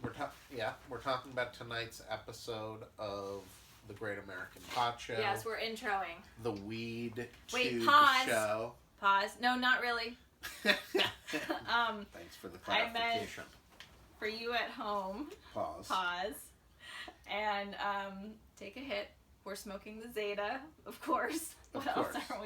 We're talking about tonight's episode of the Great American Pot Show. Yes, we're introing. The Weedtube Show. Pause. No, not really. Thanks for the clarification. I meant for you at home. Pause. And take a hit. We're smoking the Zeta, of course. What else would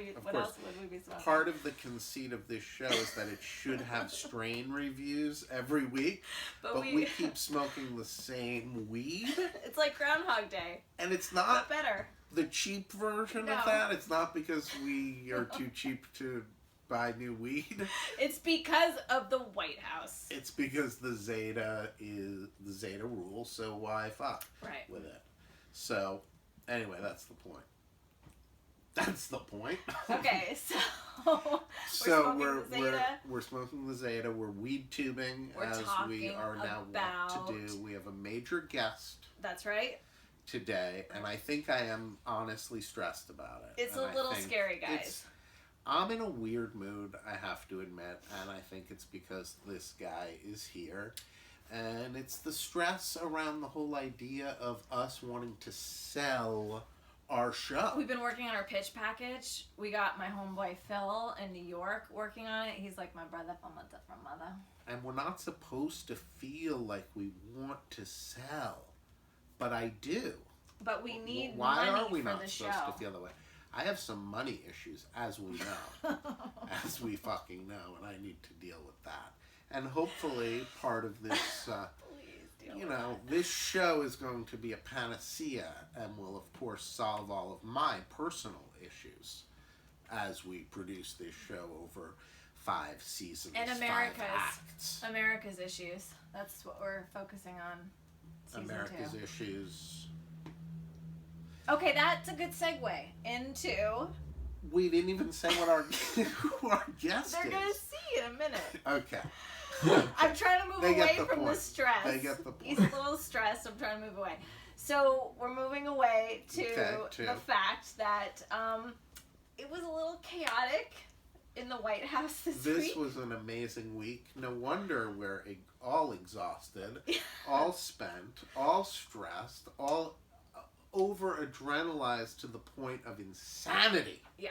we be smoking? Part of the conceit of this show is that it should have strain reviews every week, but we keep smoking the same weed. It's like Groundhog Day. And it's not better. The cheap version of that. It's not because we are too cheap to buy new weed. It's because of the White House. It's because the Zeta rule, so why fuck with it? So, anyway, that's the point. Okay, we're smoking the Zeta. We're weed tubing as we are now wont to do. We have a major guest. That's right. Today, and I think I am honestly stressed about it. It's a little scary, guys. I'm in a weird mood, I have to admit, and I think it's because this guy is here. And it's the stress around the whole idea of us wanting to sell our show. We've been working on our pitch package. We got my homeboy Phil in New York working on it. He's like my brother from a different mother. And we're not supposed to feel like we want to sell. But I do. But we need Why money are we for not the supposed show? to feel that way? I have some money issues, as we know. As we fucking know, and I need to deal with that. And hopefully part of this, this show is going to be a panacea and will, of course, solve all of my personal issues as we produce this show over 5 seasons, and 5 acts. America's issues. That's what we're focusing on. America's issues. Okay, that's a good segue into... We didn't even say what who our guest is. They're going to see in a minute. Okay. I'm trying to move away from the stress. They get the point. He's a little stressed. I'm trying to move away. So we're moving away to the fact that it was a little chaotic in the White House this week. This was an amazing week. No wonder we're all exhausted, all spent, all stressed, all over adrenalized to the point of insanity. Yeah.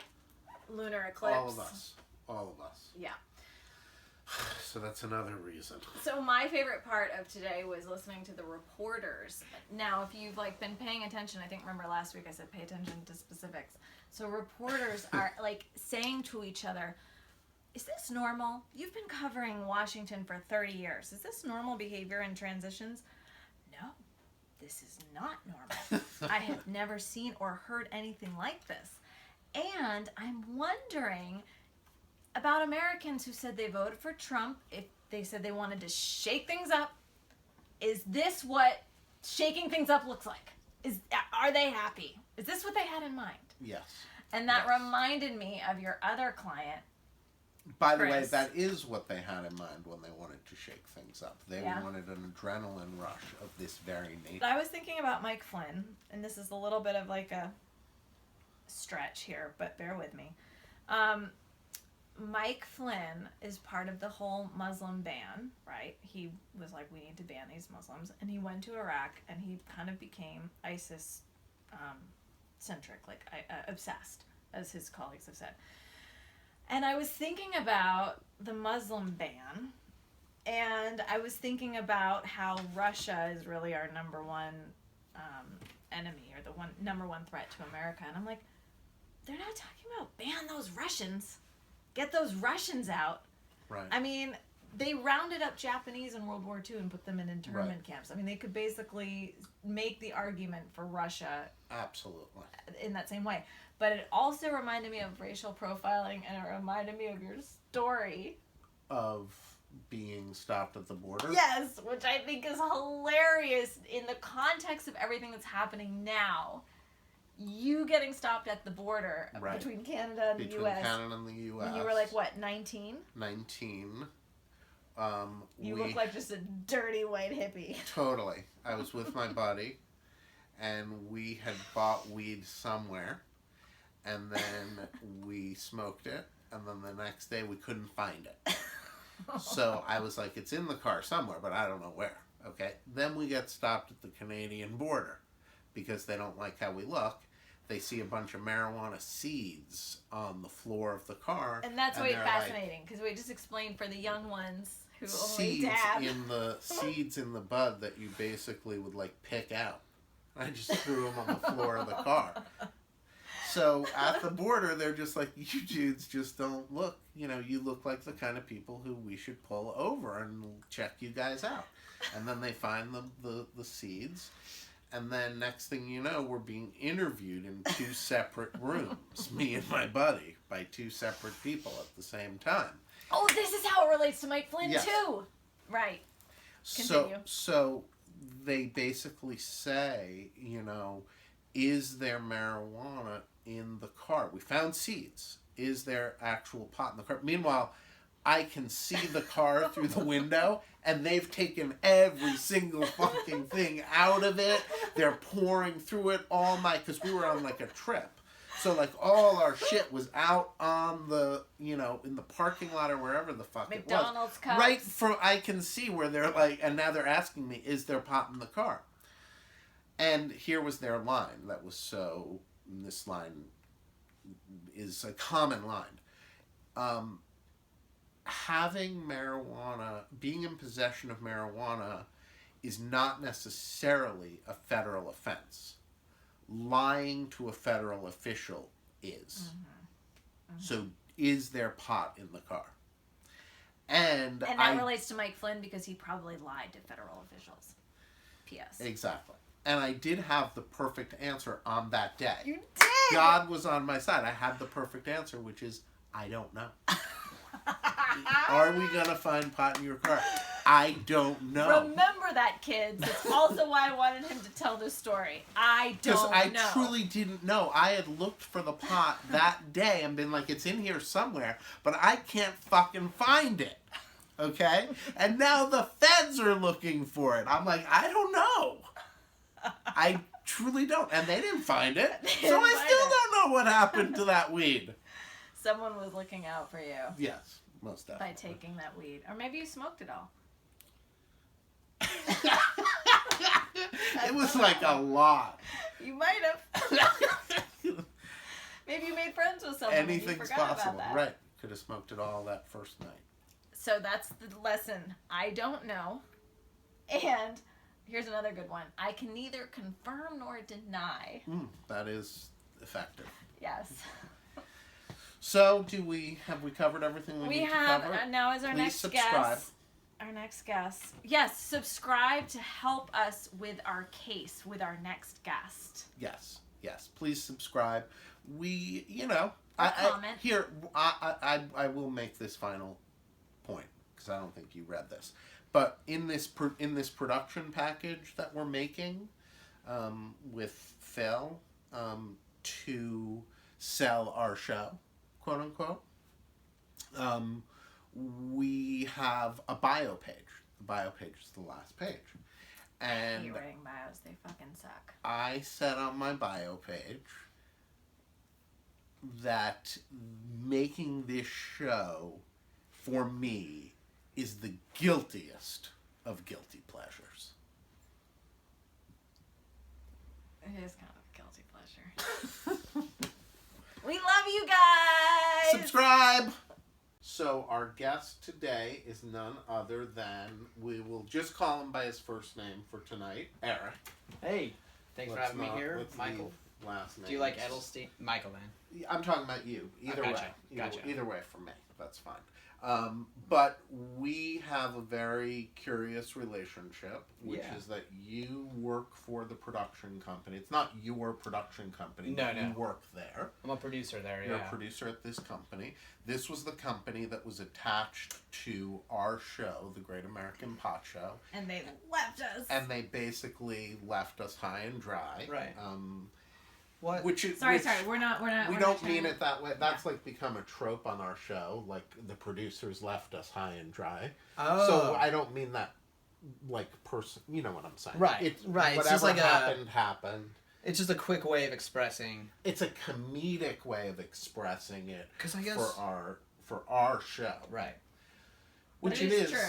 Lunar eclipse. All of us. Yeah. So that's another reason. So my favorite part of today was listening to the reporters. Now, if you've been paying attention, I think remember last week I said pay attention to specifics. So reporters are saying to each other, is this normal? You've been covering Washington for 30 years. Is this normal behavior in transitions? No, this is not normal. I have never seen or heard anything like this. And I'm wondering about Americans who said they voted for Trump, if they said they wanted to shake things up. Is this what shaking things up looks like? Are they happy? Is this what they had in mind? Yes. And that reminded me of your other client. By the way, that is what they had in mind when they wanted to shake things up. They wanted an adrenaline rush of this very nature. I was thinking about Mike Flynn, and this is a little bit of a stretch here, but bear with me. Mike Flynn is part of the whole Muslim ban, right? He was like, we need to ban these Muslims. And he went to Iraq, and he kind of became ISIS centric, obsessed, as his colleagues have said. And I was thinking about the Muslim ban, and I was thinking about how Russia is really our number one enemy, or the number one threat to America. And I'm like, they're not talking about ban those Russians. Get those Russians out. Right. I mean, they rounded up Japanese in World War II and put them in internment camps. I mean, they could basically make the argument for Russia. Absolutely. In that same way. But it also reminded me of racial profiling, and it reminded me of your story. Of being stopped at the border? Yes, which I think is hilarious in the context of everything that's happening now. You getting stopped at the border between Canada and the U.S. Between Canada and the U.S. And you were 19? 19. You look like just a dirty white hippie. Totally. I was with my buddy, and we had bought weed somewhere, and then we smoked it, and then the next day we couldn't find it. So I was like, it's in the car somewhere, but I don't know where. Okay? Then we get stopped at the Canadian border because they don't like how we look. They see a bunch of marijuana seeds on the floor of the car. And that's way fascinating, because we just explained for the young ones who only seeds dab. seeds in the bud that you basically would like pick out. I just threw them on the floor of the car. So at the border, they're just like, you dudes just don't look, you look like the kind of people who we should pull over and check you guys out. And then they find the seeds. And then next thing you know, we're being interviewed in 2 separate rooms, me and my buddy, by 2 separate people at the same time. Oh, this is how it relates to Mike Flynn, too. Right. Continue. So they basically say, is there marijuana in the car? We found seeds. Is there actual pot in the car? Meanwhile, I can see the car through the window, and they've taken every single fucking thing out of it. They're pouring through it all night, because we were on like a trip. So like all our shit was out on the, in the parking lot or wherever the fuck McDonald's it was. cups. Right from, I can see where they're like, and now they're asking me, is there pot in the car? And here was their line that was so, this line is a common line. Having marijuana, being in possession of marijuana is not necessarily a federal offense. Lying to a federal official is. Mm-hmm. Mm-hmm. So is there pot in the car? And that relates to Mike Flynn because he probably lied to federal officials. P.S. Exactly. And I did have the perfect answer on that day. You did! God was on my side. I had the perfect answer, which is, I don't know. Are we going to find pot in your car? I don't know. Remember that, kids. That's also why I wanted him to tell this story. I don't know. Because I truly didn't know. I had looked for the pot that day and been like, it's in here somewhere, but I can't fucking find it. Okay? And now the feds are looking for it. I'm like, I don't know. I truly don't. And they didn't find it. So I still don't know what happened to that weed. Someone was looking out for you. Yes, most definitely. By taking that weed. Or maybe you smoked it all. It was like a lot. You might have. Maybe you made friends with someone. Anything's possible. Right. Could have smoked it all that first night. So that's the lesson. I don't know. And here's another good one. I can neither confirm nor deny. That is effective. Yes. So, have we covered everything we need to cover? Now is our Please next subscribe. guest. Our next guest. Yes, subscribe to help us with our case, with our next guest. Yes. Please subscribe. We, comment. I will make this final point, because I don't think you read this. But in this production package that we're making with Phil to sell our show, quote unquote, we have a bio page. The bio page is the last page. And I hate writing bios. They fucking suck. I said on my bio page that making this show, for me, is the guiltiest of guilty pleasures. It is kind of a guilty pleasure. We love you guys! Subscribe! So our guest today is none other than, we will just call him by his first name for tonight, Eric. Hey, thanks for having me here, Michael. Last name. Do you like Edelstein? Michael, man. I'm talking about you. Either way. Gotcha. Either way for me. That's fine. But we have a very curious relationship, which is that you work for the production company. It's not your production company. No. You work there. I'm a producer there, You're a producer at this company. This was the company that was attached to our show, The Great American Pot Show. And they left us. And they basically left us high and dry. Right. What? Sorry. We're not. We don't mean it that way. That's like become a trope on our show. Like the producers left us high and dry. Oh. So I don't mean that like you know what I'm saying. Right. Right. It's just like happened. It's just a quick way of expressing. It's a comedic way of expressing it. 'Cause I guess for our show. Right. Which it is true.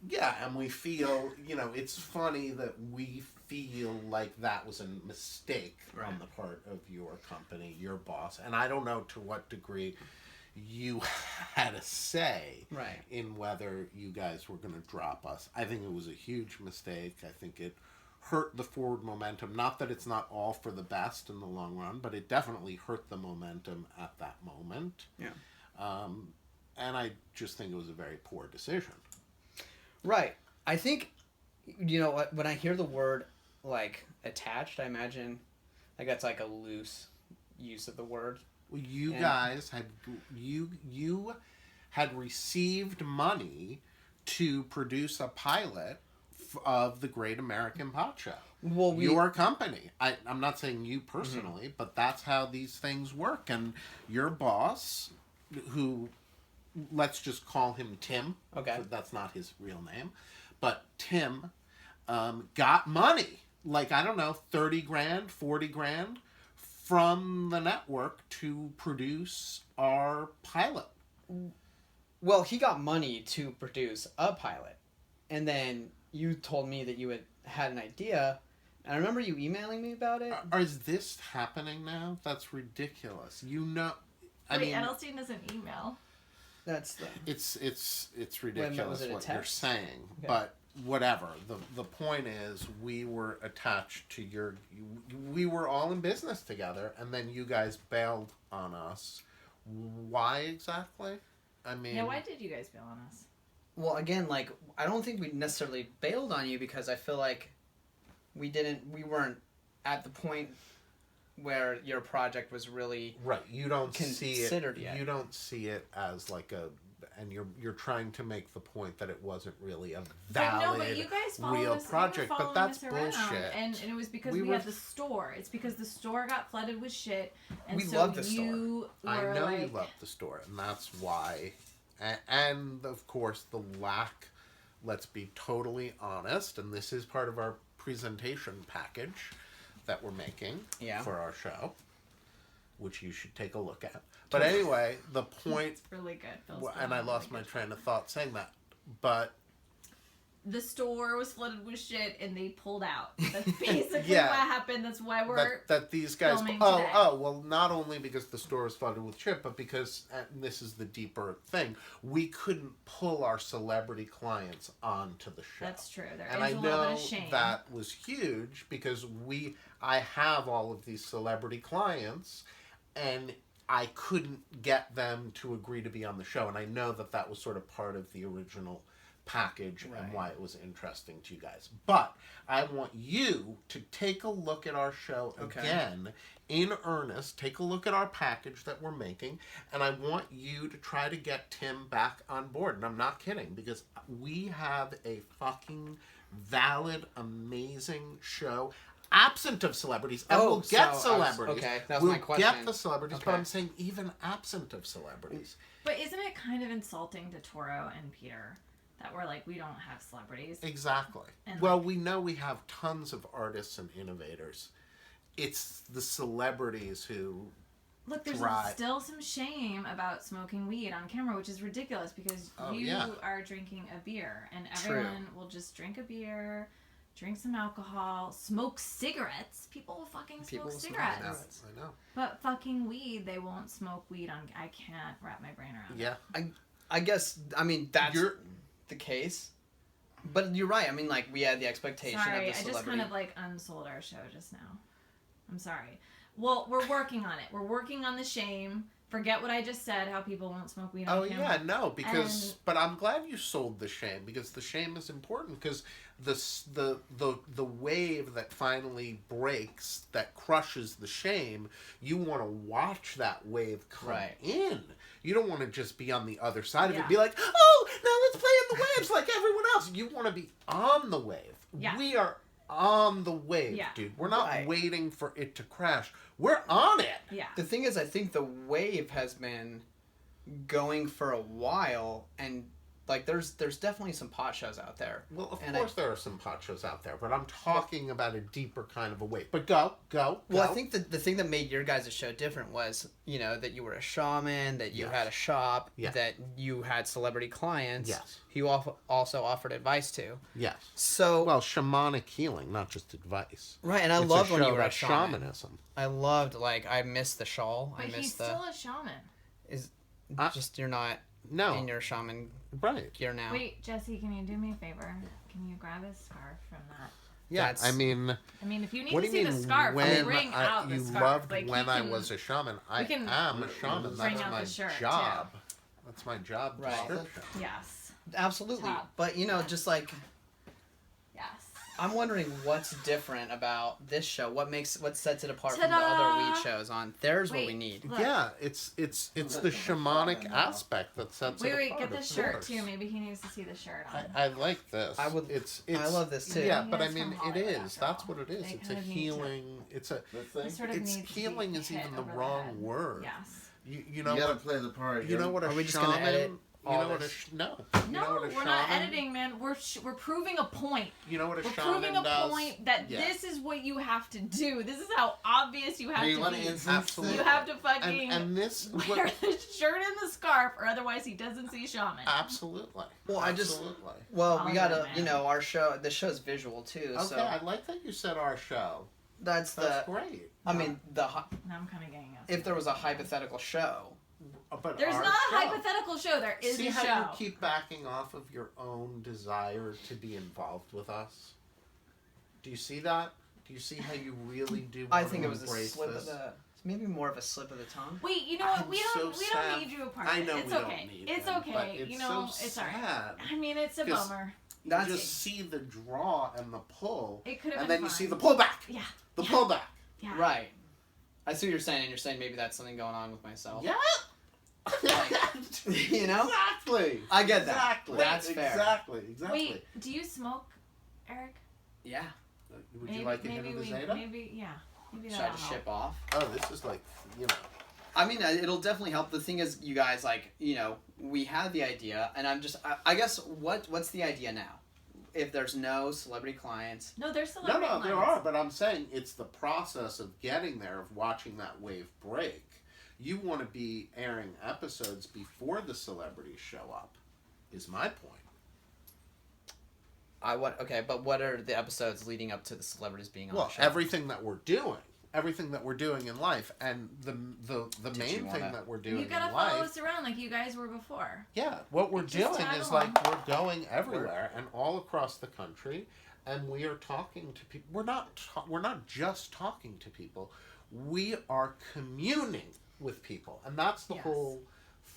Yeah, and we feel, it's funny that we feel like that was a mistake on the part of your company, your boss. And I don't know to what degree you had a say in whether you guys were going to drop us. I think it was a huge mistake. I think it hurt the forward momentum. Not that it's not all for the best in the long run, but it definitely hurt the momentum at that moment. Yeah. And I just think it was a very poor decision. Right. I think, when I hear the word, attached, I imagine, that's a loose use of the word. Well, you guys had received money to produce a pilot of the Great American Pot Show. Well, your company. I'm not saying you personally, but that's how these things work. And your boss, who, let's just call him Tim. Okay. That's not his real name. But Tim got money, 30 grand, 40 grand from the network to produce our pilot. Well, he got money to produce a pilot. And then you told me that you had an idea. And I remember you emailing me about it. Is this happening now? That's ridiculous. Edelstein doesn't email. It's ridiculous what you're saying. Okay. But whatever. The point is, we were attached to we were all in business together, and then you guys bailed on us. Why exactly? Why did you guys bail on us? Well, again, I don't think we necessarily bailed on you because I feel like we weren't at the point where your project was really You don't considered yet. You don't see it as and you're trying to make the point that it wasn't really a valid, real project, but that's bullshit. And it was because we had the store. It's because the store got flooded with shit, and we love the store. I know you love the store, and that's why. And of course, the lack. Let's be totally honest, and this is part of our presentation package that we're making for our show, which you should take a look at. But anyway, the point... It's really good. And I lost my train of thought saying that. But... The store was flooded with shit and they pulled out. That's basically what happened. That's why we're that these guys... today. Well, not only because the store was flooded with shit, but because, and this is the deeper thing, we couldn't pull our celebrity clients onto the show. That's true. And I know that was huge because I have all of these celebrity clients, and I couldn't get them to agree to be on the show. And I know that was sort of part of the original package and why it was interesting to you guys. But I want you to take a look at our show again in earnest. Take a look at our package that we're making, and I want you to try to get Tim back on board. And I'm not kidding, because we have a fucking valid, amazing show. Absent of celebrities, and we'll get celebrities. That was my question. We'll get the celebrities, but I'm saying even absent of celebrities. But isn't it kind of insulting to Toro and Peter that we're we don't have celebrities? Exactly. And we know we have tons of artists and innovators. It's the celebrities who... Look, there's still some shame about smoking weed on camera, which is ridiculous because you are drinking a beer, and everyone will just drink a beer, drink some alcohol, smoke cigarettes. People will fucking smoke cigarettes. I know. But fucking weed, they won't smoke weed on... I can't wrap my brain around it. Yeah. I guess, that's the case. But you're right. We had the expectation of the celebrity. I just kind of unsold our show just now. I'm sorry. Well, we're working on it. We're working on the shame. Forget what I just said, how people won't smoke weed on camera. Oh, yeah, no, because... But I'm glad you sold the shame, because the shame is important, because the wave that finally breaks, that crushes the shame, you want to watch that wave come in. You don't want to just be on the other side of it and be like, oh, now let's play in the waves like everyone else. You want to be on the wave. Yeah. We are on the wave, dude. We're not waiting for it to crash. We're on it. Yeah. The thing is, I think the wave has been going for a while, and like there's definitely some pot shows out there. Well, of course there are some pot shows out there, but I'm talking about a deeper kind of a way. But go. Well, I think the thing that made your guys' show different was, you know, that you were a shaman, that you had a shop, that you had celebrity clients. Yes. Who you also offered advice to. Yes. So well, shamanic healing, not just advice. Right, and I loved when you were a shaman. Shamanism. I loved, like, I missed the shawl. But he's still a shaman. Just you're not in your shaman gear now. Wait, Jesse, can you do me a favor? Can you grab his scarf from that? Yeah, I mean, if you need to see the scarf, bring out the scarf. You loved when I was a shaman. I am a shaman. That's my job. Too. That's my job description. Yes. Absolutely. But, you know, just like... Yes. I'm wondering what's different about this show. What sets it apart from the other weed shows on There's What We Need. Look. Yeah, it's the shamanic aspect that sets it apart. Wait, get the shirt too. Maybe he needs to see the shirt on. I like this. I love this too. Yeah, but I mean, it is. That's what it is. It's a healing. It's healing is even the wrong word. Yes. You know. You gotta play the part. You know what a shaman? Just gonna edit? No, we're not editing, man. We're proving a point. You know what a we're shaman proving a point that this is what you have to do. This is how obvious you have to be. Absolutely. You have to fucking wear the shirt and the scarf, or otherwise he doesn't see shaman. Absolutely. Well, we gotta, you know, our show. The show's visual too. Okay, so. I like that you said our show. That's great. I mean, now I'm kind of getting up. If there was a hypothetical show. But there's not a hypothetical show. There is a show. See how you keep backing off of your own desire to be involved with us? Do you see that? Do you see how you really do? I think it was a slip of the. Maybe more of a slip of the tongue. Wait, you know what? We don't need you a part. I know it's we okay. Don't need it's him, okay. It's you know, so it's sad. alright. I mean, it's a bummer. You just see the draw and the pull, it could have and been then you fun. see the pullback. Yeah. The pullback. Yeah. Right. I see what you're saying, and you're saying maybe that's something going on with myself. Yeah. You know? Exactly. I get that. Exactly. That's fair. Exactly. Wait, do you smoke, Eric? Yeah. Would you like to hit the Zeta? Maybe Should I just ship off? Oh, this is like, you know. I mean, it'll definitely help. The thing is, you guys, like, you know, we had the idea, and I guess, what's the idea now? If there's no celebrity clients. No, there's celebrity clients. There are, but I'm saying it's the process of getting there, of watching that wave break. You want to be airing episodes before the celebrities show up, is my point. Okay, but what are the episodes leading up to the celebrities being on the show? Everything that we're doing in life, and the main thing that we're doing in life. You gotta follow us around like you guys were before. Yeah, what we're doing is like we're going everywhere and all across the country, and we are talking to people. We're not just talking to people. We are communing with people, and that's the whole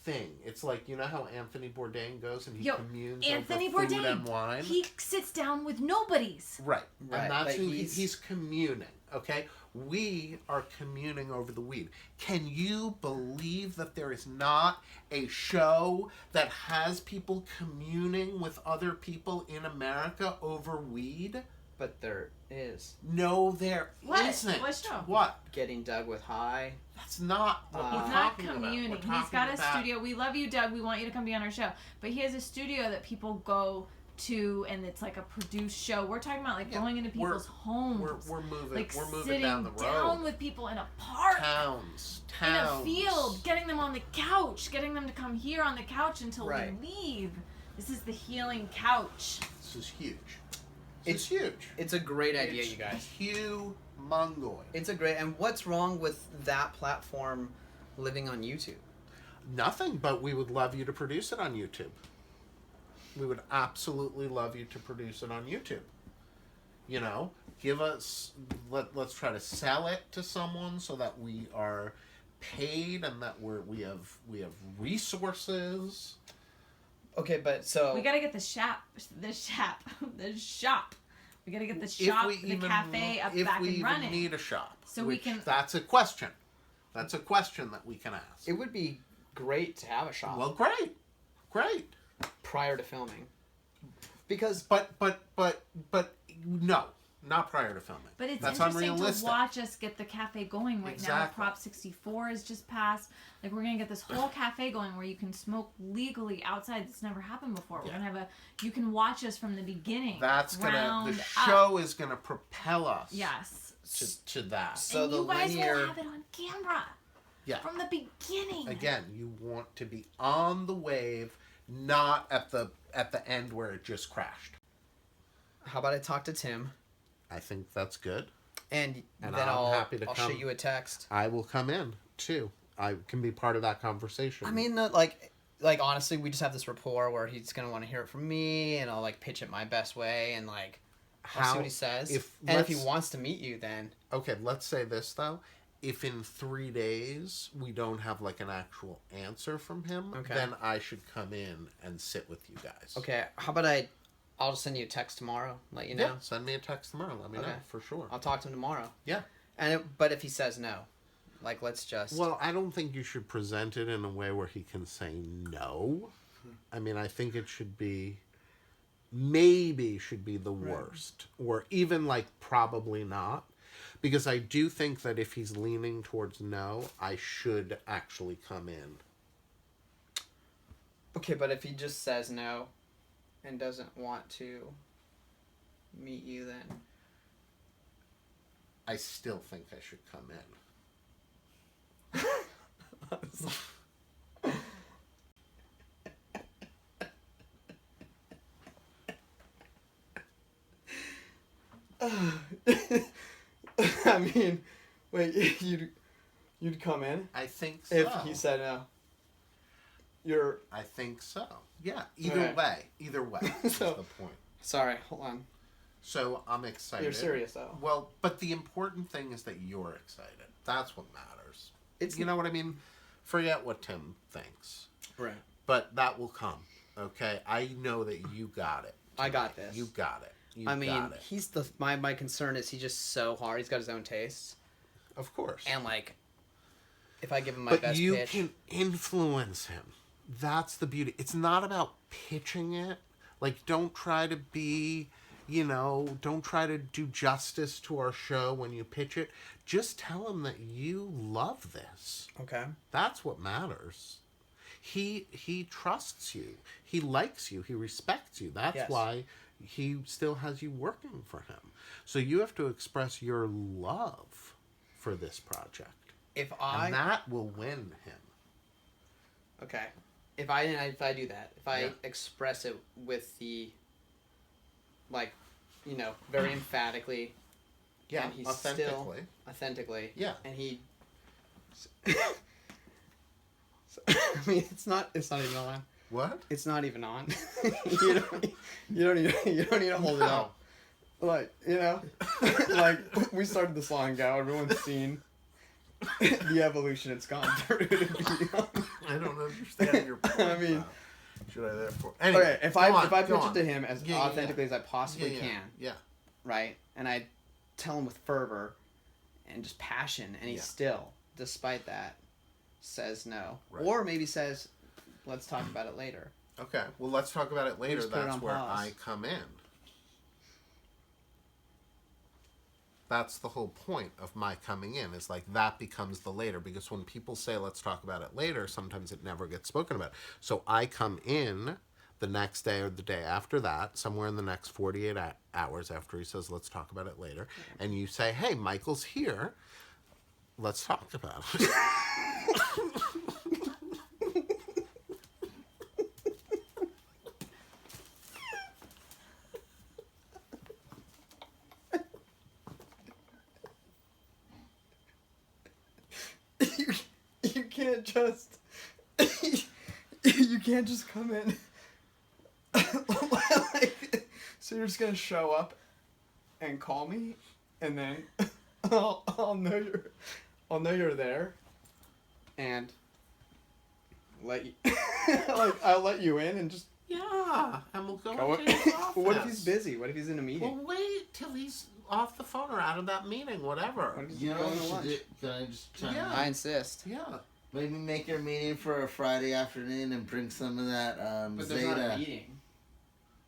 thing. It's like, you know how Anthony Bourdain goes and he communes Anthony over food Bourdain, and wine? He sits down with nobodies. Right. And that's who he's communing, okay? We are communing over the weed. Can you believe that there is not a show that has people communing with other people in America over weed? But there is. No, there isn't. What show? What? Getting Doug with High. That's not what we're He's not talking communing. about. He's got a studio. We love you, Doug. We want you to come be on our show. But he has a studio that people go to, and it's like a produced show. We're talking about like going into people's homes. We're moving. Like we're moving sitting down the road. down with people in a park. Towns. In a field. Getting them on the couch. Getting them to come here on the couch until we leave. This is the healing couch. This is huge. It's huge. It's a great idea, you guys. Humongoid. It's a great. And what's wrong with that platform living on YouTube? Nothing, but we would love you to produce it on YouTube. We would absolutely love you to produce it on YouTube. You know, give us. Let's try to sell it to someone so that we are paid and that we have resources. Okay, but so we gotta get the shop. We gotta get the shop, the cafe up back and running. If we even need a shop, so we can. That's a question. That's a question that we can ask. It would be great to have a shop. Well, great. Prior to filming, because but no. Not prior to filming. But it's That's interesting unrealistic. to watch us get the cafe going right now. Exactly. Prop 64 is just passed. Like, we're going to get this whole cafe going where you can smoke legally outside. It's never happened before. We're going to have you can watch us from the beginning. The show is going to propel us. Yes. To that. So and the you guys linear... will have it on camera. Yeah. From the beginning. Again, you want to be on the wave, not at the end where it just crashed. How about I talk to Tim? I think that's good. And then I'm I'll happy to I'll come. shoot you a text. I will come in, too. I can be part of that conversation. I mean, like honestly, we just have this rapport where he's going to want to hear it from me, and I'll, like, pitch it my best way, and, like, I'll see what he says. If he wants to meet you, then... Okay, let's say this, though. If in 3 days we don't have, like, an actual answer from him, then I should come in and sit with you guys. Okay, how about I'll just send you a text tomorrow, let you know. Yeah, send me a text tomorrow, let me know, for sure. I'll talk to him tomorrow. Yeah. But if he says no, like, let's just... Well, I don't think you should present it in a way where he can say no. I mean, I think it should be... Maybe should be the worst. Or even, like, probably not. Because I do think that if he's leaning towards no, I should actually come in. Okay, but if he just says no and doesn't want to meet you, then... I still think I should come in. I mean, wait, you'd come in? I think so. If he said no. I think so. Yeah, either way. That's the point. Sorry, hold on. So, I'm excited. You're serious, though. Well, but the important thing is that you're excited. That's what matters. You know what I mean? Forget what Tim thinks. Right. But that will come, okay? I know that you got it. I got this. You got it. He's my concern is he's just so hard. He's got his own tastes. Of course. And, like, if I give him my best pitch... But you can influence him. That's the beauty. It's not about pitching it. Like, don't try to be, don't try to do justice to our show when you pitch it. Just tell him that you love this. Okay. That's what matters. He trusts you. He likes you. He respects you. That's why he still has you working for him. So you have to express your love for this project. And that will win him. Okay. If I do that, if I express it with the, like, very emphatically. Yeah, and he's authentically. Authentically. Yeah. And he... I mean, it's not even on. What? It's not even on. you don't need to hold it up. Like, like, we started the song out, everyone's seen the evolution it's gone through to be on. I don't understand your point. I mean... Should I therefore... Anyway, okay, if I pitch it to him as authentically as I possibly can. Yeah. Right? And I tell him with fervor and just passion, and he still, despite that, says no. Right. Or maybe says, let's talk about it later. Okay, well, let's talk about it later. That's where I come in. That's the whole point of my coming in, is like that becomes the later, because when people say let's talk about it later, sometimes it never gets spoken about. So I come in the next day or the day after that, somewhere in the next 48 hours after he says let's talk about it later, and you say, hey, Michael's here, let's talk about it. You can't just come in. So you're just gonna show up and call me, and then I'll know you're there, and let you I'll let you in and just and we'll go into his office. What if he's busy? What if he's in a meeting? Well, wait till he's off the phone or out of that meeting, whatever. Can I just chime in? I insist. Yeah. Maybe make your meeting for a Friday afternoon and bring some of that But Zeta. there's not a meeting.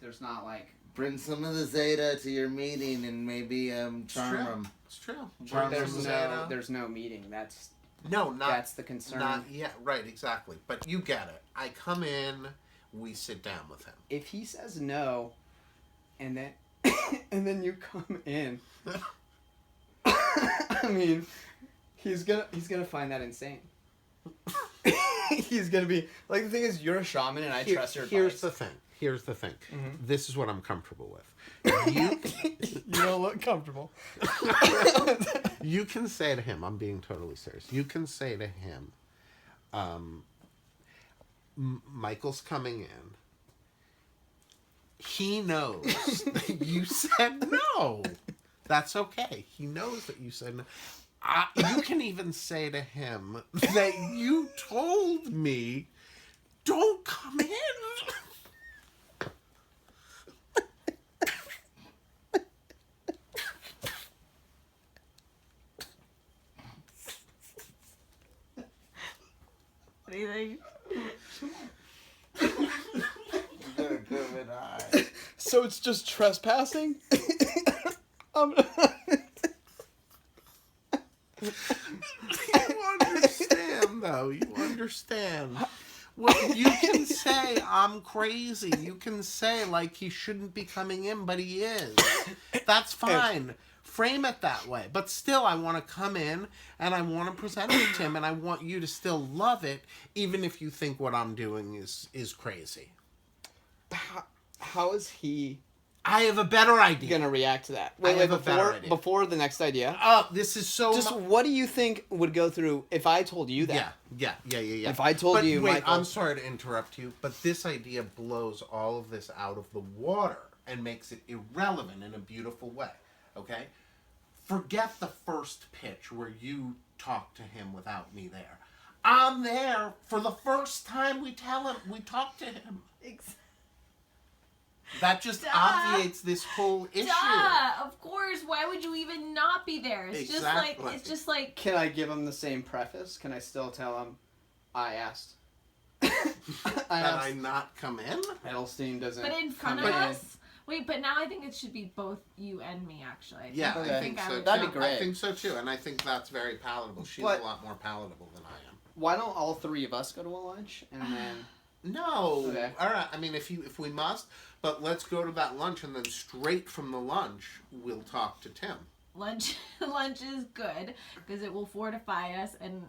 There's not like bring some of the Zeta to your meeting and maybe charm them. It's true. There's no meeting. That's the concern. Right, exactly. But you get it. I come in, we sit down with him. If he says no, and then and then you come in, I mean, he's gonna find that insane. He's gonna be like, the thing is, you're a shaman, and I trust your advice. Here's the thing. Mm-hmm. This is what I'm comfortable with. You don't look comfortable. You can say to him, I'm being totally serious. You can say to him, Michael's coming in. He knows that you said no. That's okay. He knows that you said no. You can even say to him that you told me, don't come in. What do you think? So it's just trespassing? You understand, though. You understand. Well, you can say, I'm crazy. You can say, like, he shouldn't be coming in, but he is. That's fine. Frame it that way. But still, I want to come in, and I want to present it to him, and I want you to still love it, even if you think what I'm doing is crazy. How is he... I have a better idea. Gonna react to that. Before the next idea. This is so... Just what do you think would go through if I told you that? Yeah. If I told you, wait, Michael... I'm sorry to interrupt you, but this idea blows all of this out of the water and makes it irrelevant in a beautiful way, okay? Forget the first pitch where you talk to him without me there. I'm there for the first time we talk to him. That just obviates this whole issue. Of course. Why would you even not be there? It's just like. Can I give him the same preface? Can I still tell him I asked? I not come in? Edelstein doesn't. But in front of us. Wait, but now I think it should be both you and me, actually. Yeah, I think so too. That'd be great. I think so too, and I think that's very palatable. She's a lot more palatable than I am. Why don't all three of us go to a lunch and then? No. Okay. All right. I mean, if we must, but let's go to that lunch, and then straight from the lunch, we'll talk to Tim. Lunch is good because it will fortify us and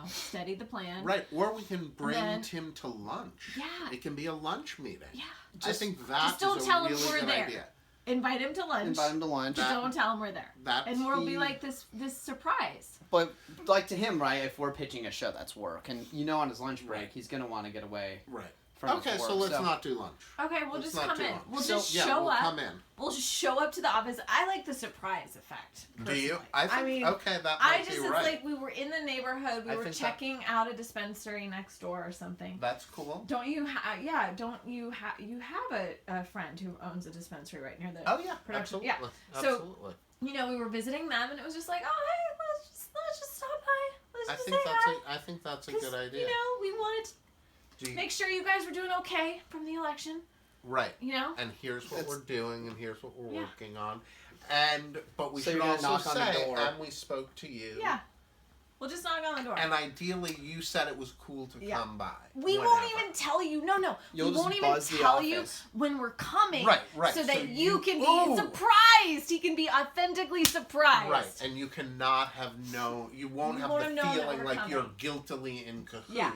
steady the plan. Right, or we can bring Tim to lunch. Yeah, it can be a lunch meeting. Yeah, I think that's just don't tell him really we're good there. idea. Invite him to lunch. Don't tell him we're there. And we'll be like this surprise. But like to him, right? If we're pitching a show, that's work, and on his lunch break, he's gonna want to get away. Right. From his work, so let's not do lunch. Okay, we'll just come in. We'll just show up. Come in. We'll just show up to the office. I like the surprise effect. Personally. Do you? I mean, okay, that might be right. It's like we were in the neighborhood. We were checking out a dispensary next door or something. That's cool. Don't you? You have a friend who owns a dispensary right near the production. Absolutely. Yeah. Absolutely. So we were visiting them, and it was just like, oh hey, let's just stop by. Let's just say hi. I think that's a good idea. We wanted to make sure you guys were doing okay from the election. Right. And here's what we're doing, and here's what we're working on. But we should also say, and we spoke to you. Yeah. We'll just knock on the door. And ideally, you said it was cool to come by. We won't even tell you. No. We won't even tell you when we're coming. Right. So that you can be surprised. He can be authentically surprised. Right. And you cannot have known. You won't have the feeling like you're guiltily in cahoots. Yeah.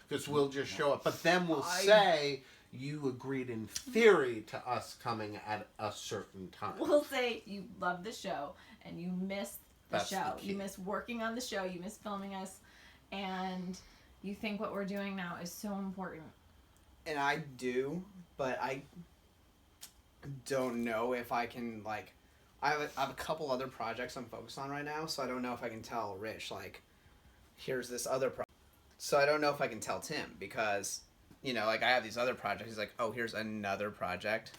Because we'll just show up. But then we'll say you agreed in theory to us coming at a certain time. We'll say you love the show and you miss the show. The you miss working on the show. You miss filming us. And you think what we're doing now is so important. And I do, but I don't know if I can, I have a couple other projects I'm focused on right now, so I don't know if I can tell Rich, here's this other project. So I don't know if I can tell Tim, because, I have these other projects. He's like, oh, here's another project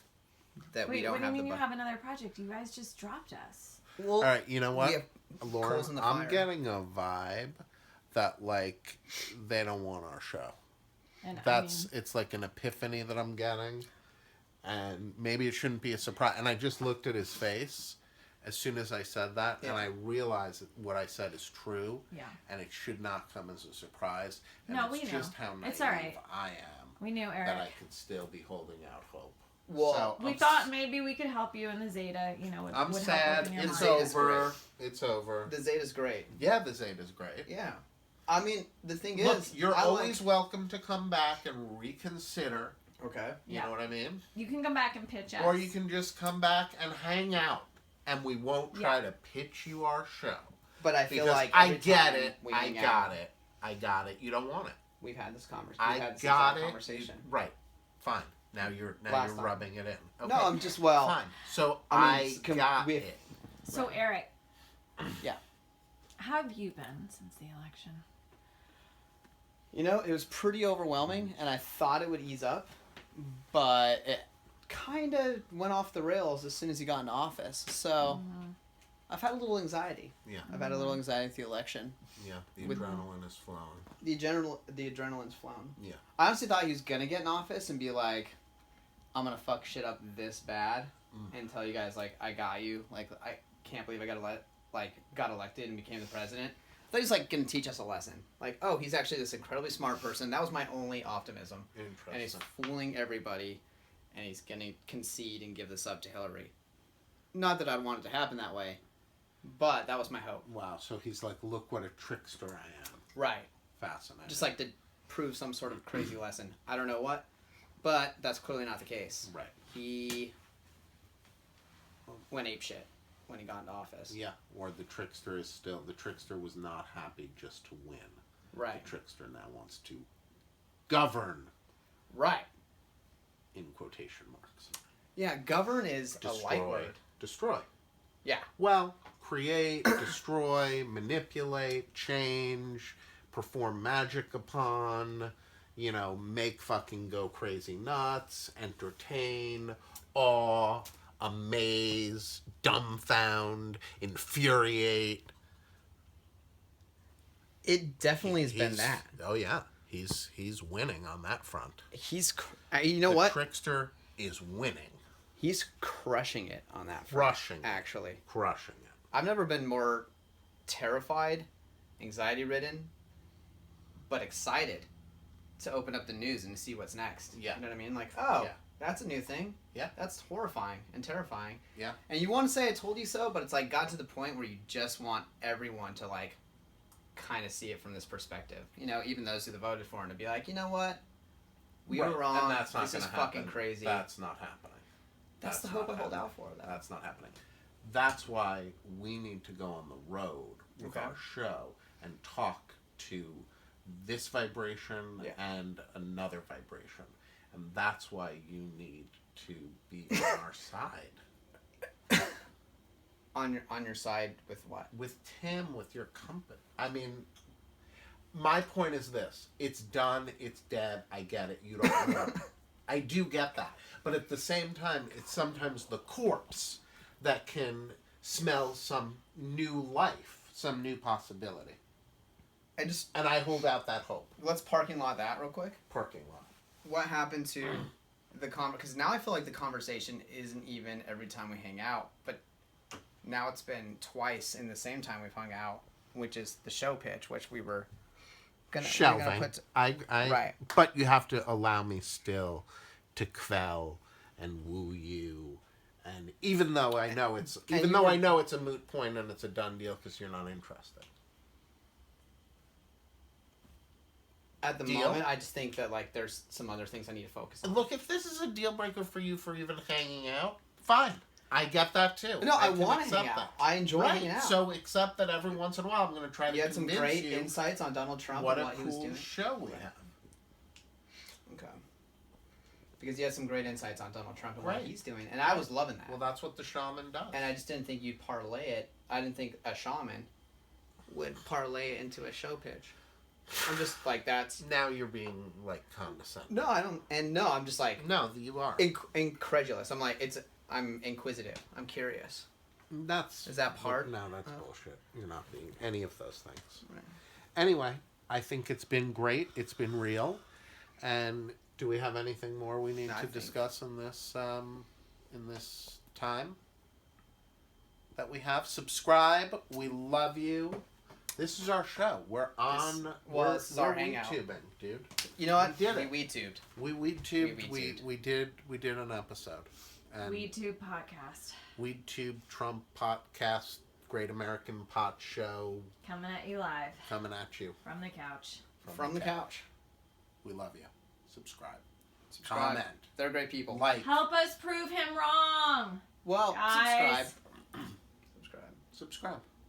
that we don't have. What do you mean you have another project? You guys just dropped us. Well, all right, you know what, Lauren, I'm getting a vibe that, they don't want our show. And it's like an epiphany that I'm getting. And maybe it shouldn't be a surprise. And I just looked at his face as soon as I said that, and I realized that what I said is true. Yeah. And it should not come as a surprise. And No, it's we know. just how naive It's all right. I am. We knew, Eric. That I could still be holding out hope. Well, We thought maybe we could help you in the Zeta, you know, I'm would sad. help open your It's mind. over. It's over. The Zeta's great. Yeah, the Zeta's great. Yeah. I mean, the thing Look, is... you're I always welcome to come back and reconsider. Okay. You know what I mean? You can come back and pitch us. Or you can just come back and hang out. And we won't try to pitch you our show. But I feel because like I every get time it. we I hang got out, it. I got it. You don't want it. We've had this conversation. I got it. Right. Fine. Now you're Last time. rubbing it in. Okay. No, I'm just Fine. So I got it. So Eric. Yeah. How have you been since the election? You know, it was pretty overwhelming, and I thought it would ease up, but it kind of went off the rails as soon as he got into office. So I've had a little anxiety. Yeah. I've had a little anxiety with the election. Yeah. The adrenaline is flowing. The adrenaline's flown. Yeah. I honestly thought he was gonna get in office and be like, I'm gonna fuck shit up this bad and tell you guys, like, I got you. Like, I can't believe I got elected and became the president. I thought he was, like, gonna teach us a lesson. Like, oh, he's actually this incredibly smart person. That was my only optimism. Interesting. And he's fooling everybody, and he's gonna concede and give this up to Hillary. Not that I'd want it to happen that way, but that was my hope. Wow. So he's like, look what a trickster I am. Right. Fascinating. Just like to prove some sort of crazy lesson. I don't know what, but that's clearly not the case. Right. He went apeshit when he got into office. Yeah. Or the trickster was not happy just to win. Right. The trickster now wants to govern. Right. In quotation marks. Yeah, govern is a light word. Destroy. Yeah. Well, create, destroy, manipulate, change, perform magic upon, make fucking go crazy nuts, entertain, awe, amaze, dumbfound, infuriate. It definitely has been that. Oh yeah, he's winning on that front. What? The trickster is winning. He's crushing it on that front. Crushing. Actually. Crushing it. I've never been more terrified, anxiety-ridden, but excited to open up the news and see what's next. Yeah. You know what I mean? Like, that's a new thing. Yeah. That's horrifying and terrifying. Yeah. And you want to say I told you so, but it's like got to the point where you just want everyone to like kind of see it from this perspective. Even those who voted for him to be like, you know what? We were wrong. And that's not this is happen. fucking crazy. That's not happening. That's the hope I hold out for, though. That's not happening. That's why we need to go on the road with our show and talk to this vibration and another vibration. And that's why you need to be on our side. On your side with what? With Tim, with your company. I mean, my point is this. It's done. It's dead. I get it. You don't know. I do get that. But at the same time, it's sometimes the corpse that can smell some new life, some new possibility. And I hold out that hope. Let's parking lot that real quick. Parking lot. What happened to the because now I feel like the conversation isn't even every time we hang out, but now it's been twice in the same time we've hung out, which is the show pitch, which we were shelving. Right. But you have to allow me still to quell and woo you, and even though I know it's a moot point and it's a done deal because you're not interested. At the moment, I just think that like there's some other things I need to focus on. Look, if this is a deal breaker for you for even hanging out, fine. I get that too. No, I want to hang out. That. I enjoy hanging out. So accept that every once in a while I'm going to try to convince you. You had some great insights on Donald Trump and what he was doing. What a cool show we have. Okay. Because you had some great insights on Donald Trump and what he's doing, and I was loving that. Well, that's what the shaman does. And I just didn't think you'd parlay it. I didn't think a shaman would parlay it into a show pitch. I'm just like, that's... Now you're being, like, condescending. No, I don't... And no, I'm just like... No, you are. Incredulous. I'm like, I'm inquisitive. I'm curious. Is that part? No, that's bullshit. You're not being any of those things. Right. Anyway, I think it's been great. It's been real. And Do we have anything more we need No, I to think- discuss in this time that we have? Subscribe. We love you. This is our show. We're on. This is our hangout. YouTubing, dude. You know what? We did it. We Weedtubed. We Weedtubed. We We did an episode. And Weedtube Podcast. Weedtube Trumpp Potcast, Great American Pot Show, Coming at you live. coming at you From the couch. From the couch. We love you. Subscribe. Subscribe. Comment. They're great people. Like. Help us prove him wrong. Well, Guys. subscribe. Subscribe. Subscribe.